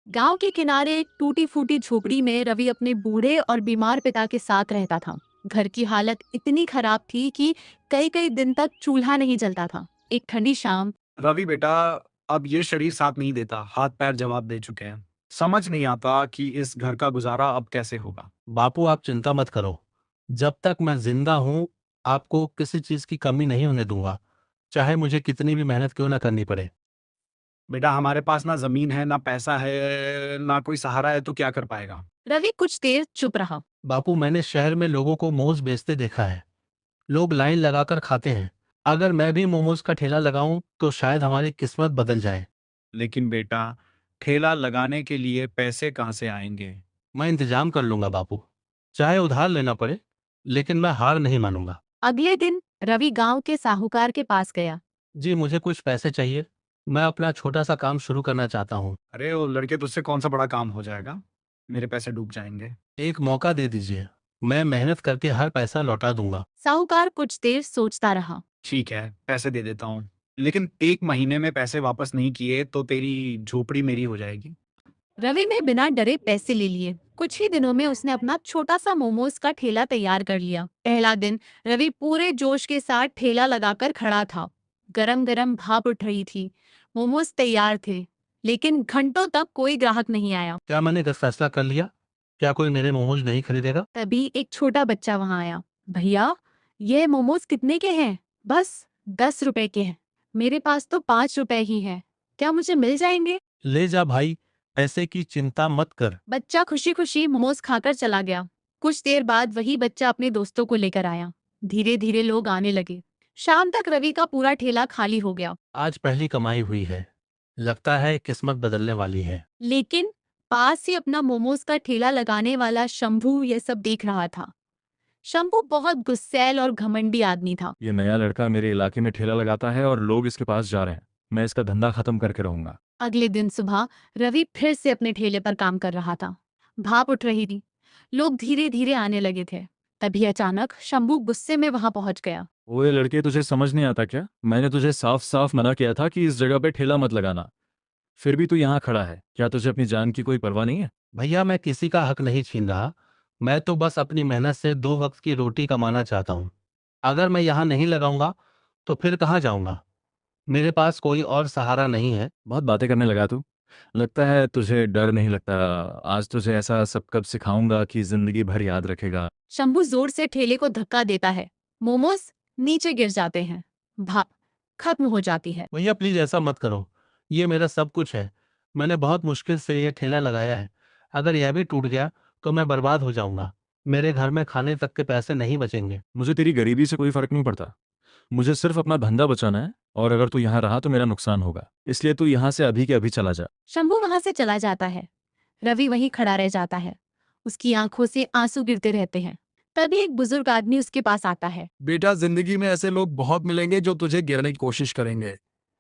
गांव के किनारे एक टूटी फूटी झोपड़ी में रवि अपने बूढ़े और बीमार पिता के साथ रहता था। घर की हालत इतनी खराब थी कि कई कई दिन तक चूल्हा नहीं जलता था। एक ठंडी शाम रवि बेटा, अब ये शरीर साथ नहीं देता, हाथ पैर जवाब दे चुके हैं। समझ नहीं आता कि इस घर का गुजारा अब कैसे होगा। बापू आप चिंता मत करो। जब तक मैं जिंदा हूं आपको किसी चीज की कमी नहीं होने दूंगा, चाहे मुझे कितनी भी मेहनत क्यों ना करनी पड़े। बेटा, हमारे पास ना जमीन है, ना पैसा है, ना कोई सहारा है, तो क्या कर पाएगा। रवि कुछ देर चुप रहा। बापू मैंने शहर में लोगों को मोमोज बेचते देखा है। लोग लाइन लगाकर खाते हैं। अगर मैं भी मोमोज का ठेला लगाऊं तो शायद हमारी किस्मत बदल जाए। लेकिन बेटा, ठेला लगाने के लिए पैसे कहाँ से आएंगे। मैं इंतजाम कर लूंगा बापू, चाहे उधार लेना पड़े, लेकिन मैं हार नहीं मानूंगा। अगले दिन रवि गांव के साहूकार के पास गया। जी मुझे कुछ पैसे चाहिए। मैं अपना छोटा सा काम शुरू करना चाहता हूँ। अरे वो लड़के, तुझसे कौन सा बड़ा काम हो जाएगा। मेरे पैसे डूब जाएंगे। एक मौका दे दीजिए, मैं मेहनत करके हर पैसा लौटा दूंगा। साहूकार कुछ देर सोचता रहा। ठीक है, पैसे दे देता हूँ, लेकिन 1 महीने में पैसे वापस नहीं किए तो तेरी झोपड़ी मेरी हो जाएगी। रवि ने बिना डरे पैसे ले लिए। कुछ ही दिनों में उसने अपना छोटा सा मोमोज का ठेला तैयार कर लिया। पहला दिन रवि पूरे जोश के साथ ठेला लगाकर खड़ा था। गरम गरम भाप उठ रही थी। मोमोज तैयार थे, लेकिन घंटों तक कोई ग्राहक नहीं आया। क्या मैंने गलत फैसला कर लिया? क्या कोई मेरे मोमोज नहीं खरीदेगा? तभी एक छोटा बच्चा वहां आया। भैया, ये मोमोज कितने के हैं? बस 10 रुपए के हैं। मेरे पास तो 5 रुपए ही है। क्या मुझे मिल जाएंगे? ले जा भाई, पैसे की चिंता मत कर। बच्चा खुशी खुशी मोमोज खाकर चला गया। कुछ देर बाद वही बच्चा अपने दोस्तों को लेकर आया। धीरे धीरे लोग आने लगे। शाम तक रवि का पूरा ठेला खाली हो गया। आज पहली कमाई हुई है, लगता है किस्मत बदलने वाली है। लेकिन पास ही अपना मोमोज का ठेला लगाने वाला शंभू यह सब देख रहा था। शंभू बहुत गुस्सैल और घमंडी आदमी था। ये नया लड़का मेरे इलाके में ठेला लगाता है और लोग इसके पास जा रहे हैं। मैं इसका धंधा खत्म करके रहूंगा। अगले दिन सुबह रवि फिर से अपने ठेले पर काम कर रहा था। भाप उठ रही थी। लोग धीरे धीरे आने लगे थे। तभी अचानक शंभू गुस्से में वहां पहुंच गया। ओए लड़के, तुझे समझ नहीं आता क्या? मैंने तुझे साफ साफ मना किया था कि इस जगह पे ठेला मत लगाना। फिर भी तू यहाँ खड़ा है। क्या तुझे अपनी जान की कोई परवाह नहीं है? भैया मैं किसी का हक नहीं छीन रहा, मैं तो बस अपनी मेहनत से 2 वक्त की रोटी कमाना चाहता हूँ। अगर मैं यहाँ नहीं लगाऊंगा तो फिर कहाँ जाऊंगा? मेरे पास कोई और सहारा नहीं है। बहुत बातें करने लगा तू। लगता है तुझे डर नहीं लगता। आज तुझे ऐसा सब कब सिखाऊंगा कि जिंदगी भर याद रखेगा। शंभू जोर से ठेले को धक्का देता है। मोमोज नीचे गिर जाते हैं। भाप खत्म हो जाती है। भैया प्लीज ऐसा मत करो, ये मेरा सब कुछ है। मैंने बहुत मुश्किल से ये ठेला लगाया है। अगर यह भी टूट गया तो मैं बर्बाद हो जाऊंगा। मेरे घर में खाने तक के पैसे नहीं बचेंगे। मुझे तेरी गरीबी से कोई फर्क नहीं पड़ता। मुझे सिर्फ अपना धंधा बचाना है, और अगर तू यहाँ रहा तो मेरा नुकसान होगा। इसलिए तू यहाँ से अभी के अभी चला जा। शंभू वहां से चला जाता है। रवि वहीं खड़ा रह जाता है। उसकी आंखों से आंसू गिरते रहते हैं। तभी एक बुजुर्ग आदमी उसके पास आता है। बेटा, जिंदगी में ऐसे लोग बहुत मिलेंगे जो तुझे गिराने की कोशिश करेंगे,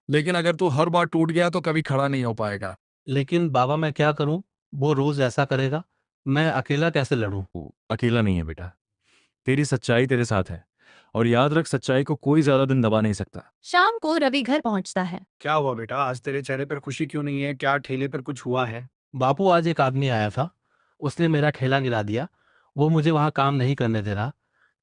लेकिन अगर तू हर बार टूट गया तो कभी खड़ा नहीं हो पाएगा। लेकिन बाबा मैं क्या करूं? वो रोज ऐसा करेगा, मैं अकेला कैसे लड़ूं? तू अकेला नहीं है बेटा। तेरी सच्चाई तेरे साथ है, और याद रख, सच्चाई को कोई ज्यादा दिन दबा नहीं सकता। शाम को रवि घर पहुंचता है। क्या हुआ बेटा, आज तेरे चेहरे पर खुशी क्यों नहीं है। क्या ठेले पर कुछ हुआ है। बापू आज एक आदमी आया था, उसने मेरा ठेला गिरा दिया। वो मुझे वहां काम नहीं करने दे रहा,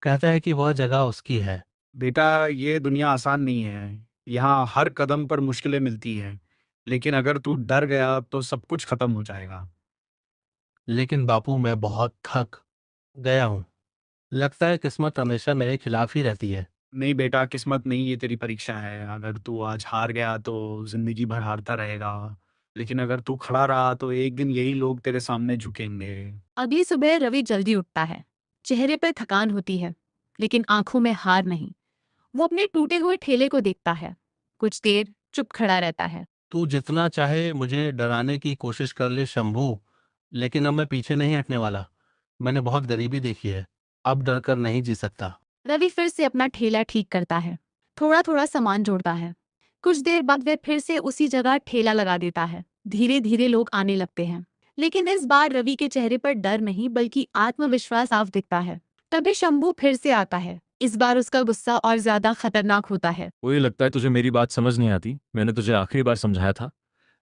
कहता है कि वह जगह उसकी है। बेटा, ये दुनिया आसान नहीं है। यहाँ हर कदम पर मुश्किलें मिलती है, लेकिन अगर तू डर गया तो सब कुछ खत्म हो जाएगा। लेकिन बापू मैं बहुत थक गया हूँ, लगता है किस्मत हमेशा मेरे खिलाफ ही रहती है। नहीं बेटा, किस्मत नहीं, ये तेरी परीक्षा है। अगर तू आज हार गया तो जिंदगी भर हारता रहेगा, लेकिन अगर तू खड़ा रहा तो एक दिन यही लोग तेरे सामने झुकेंगे। अगली सुबह रवि जल्दी उठता है। चेहरे पर थकान होती है, लेकिन आंखों में हार नहीं। वो अपने टूटे हुए ठेले को देखता है। कुछ देर चुप खड़ा रहता है। तू जितना चाहे मुझे डराने की कोशिश कर ले शंभू, लेकिन अब मैं पीछे नहीं हटने वाला। मैंने बहुत गरीबी देखी है, अब डर कर नहीं जी सकता। रवि फिर से अपना ठेला ठीक करता है। थोड़ा थोड़ा सामान जोड़ता है। कुछ देर बाद वह फिर से उसी जगह ठेला लगा देता है। धीरे धीरे लोग आने लगते हैं, लेकिन इस बार रवि के चेहरे पर डर नहीं बल्कि आत्मविश्वास साफ दिखता है। तभी शंभू फिर से आता है। इस बार उसका गुस्सा और ज्यादा खतरनाक होता है। ओए लगता है तुझे मेरी बात समझ नहीं आती। मैंने तुझे आखिरी बार समझाया था,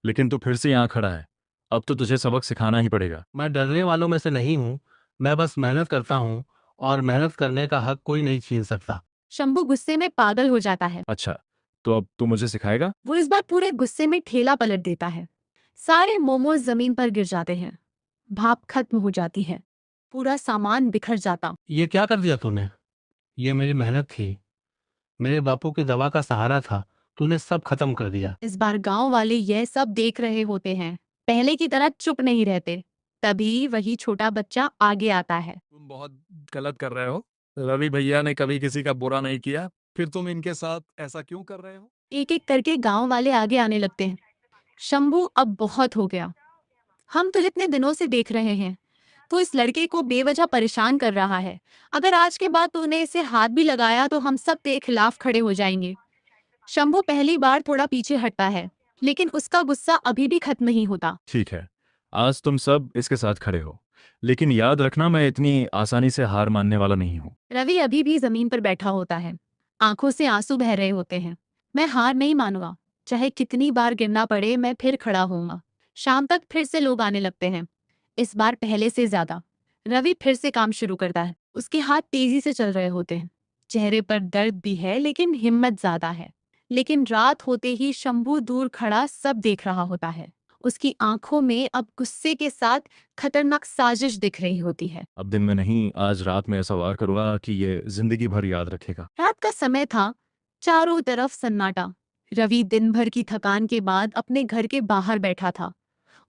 लेकिन तू फिर से यहाँ खड़ा है। अब तो तुझे सबक सिखाना ही पड़ेगा। मैं डरने वालों में से नहीं हूँ। मैं बस मेहनत करता हूँ और मेहनत करने का हक कोई नहीं छीन सकता। शंभू गुस्से में पागल हो जाता है। अच्छा, तो अब तू मुझे सिखाएगा? वो इस बार पूरे गुस्से में ठेला पलट देता है। सारे मोमोज जमीन पर गिर जाते हैं। भाप खत्म हो जाती है। पूरा सामान बिखर जाता। ये क्या कर दिया तूने? ये मेरी मेहनत थी, मेरे बापू की दवा का सहारा था। तूने सब खत्म कर दिया। इस बार गांव वाले यह सब देख रहे होते हैं। पहले की तरह चुप नहीं रहते। तभी वही छोटा बच्चा आगे आता है। तुम बहुत गलत कर रहे हो। रवि भैया ने कभी किसी का बुरा नहीं किया, फिर तुम इनके साथ ऐसा क्यों कर रहे हो? एक एक करके गांव वाले आगे आने लगते हैं। शंभू अब बहुत हो गया। हम तो इतने दिनों से देख रहे हैं। तो इस लड़के को बेवजह परेशान कर रहा है। अगर आज के बाद तूने इसे हाथ भी लगाया तो हम सब तेरे खिलाफ खड़े हो जाएंगे। शंभू पहली बार थोड़ा पीछे हटता है, लेकिन उसका गुस्सा अभी भी खत्म नहीं होता। ठीक है, आज तुम सब इसके साथ खड़े हो, लेकिन याद रखना मैं इतनी आसानी से हार मानने वाला नहीं हूँ। रवि अभी भी जमीन पर बैठा होता है। आंखों से आंसू बह रहे होते हैं। मैं हार नहीं मानूंगा, चाहे कितनी बार गिरना पड़े मैं फिर खड़ा होऊंगा। शाम तक फिर से लोग आने लगते हैं, इस बार पहले से ज्यादा। रवि फिर से काम शुरू करता है। उसके हाथ तेजी से चल रहे होते हैं। चेहरे पर दर्द भी है लेकिन हिम्मत ज्यादा है। लेकिन रात होते ही शंभू दूर खड़ा सब देख रहा होता है। उसकी आंखों में अब गुस्से के साथ खतरनाक साजिश दिख रही होती है। अब दिन में नहीं, आज रात में ऐसा वार करूंगा कि ये जिंदगी भर याद रखेगा। रात का समय था। चारों तरफ सन्नाटा। रवि दिन भर की थकान के बाद अपने घर के बाहर बैठा था।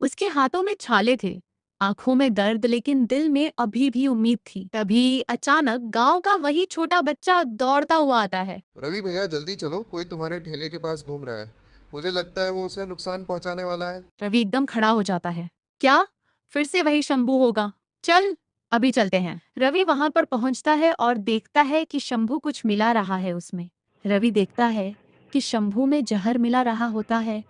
उसके हाथों में छाले थे, आंखों में दर्द, लेकिन दिल में अभी भी उम्मीद थी। तभी अचानक गांव का वही छोटा बच्चा दौड़ता हुआ आता है। रवि भैया जल्दी चलो, कोई तुम्हारे ठेले के पास घूम रहा है। मुझे लगता है वो उसे नुकसान पहुंचाने वाला है। रवि एकदम खड़ा हो जाता है। क्या फिर से वही शंभू होगा? चल अभी चलते हैं। रवि वहां पर पहुंचता है और देखता है कि शंभू कुछ मिला रहा है उसमें। रवि देखता है कि शंभू में जहर मिला रहा होता है।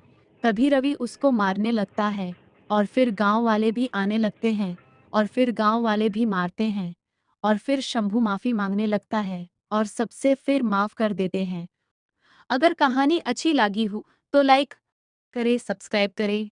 तभी रवि उसको मारने लगता है और फिर गांव वाले भी आने लगते हैं और फिर गांव वाले भी मारते हैं और फिर शंभू माफी मांगने लगता है और सबसे फिर माफ कर देते हैं। अगर कहानी अच्छी लगी हो तो लाइक करे, सब्सक्राइब करे।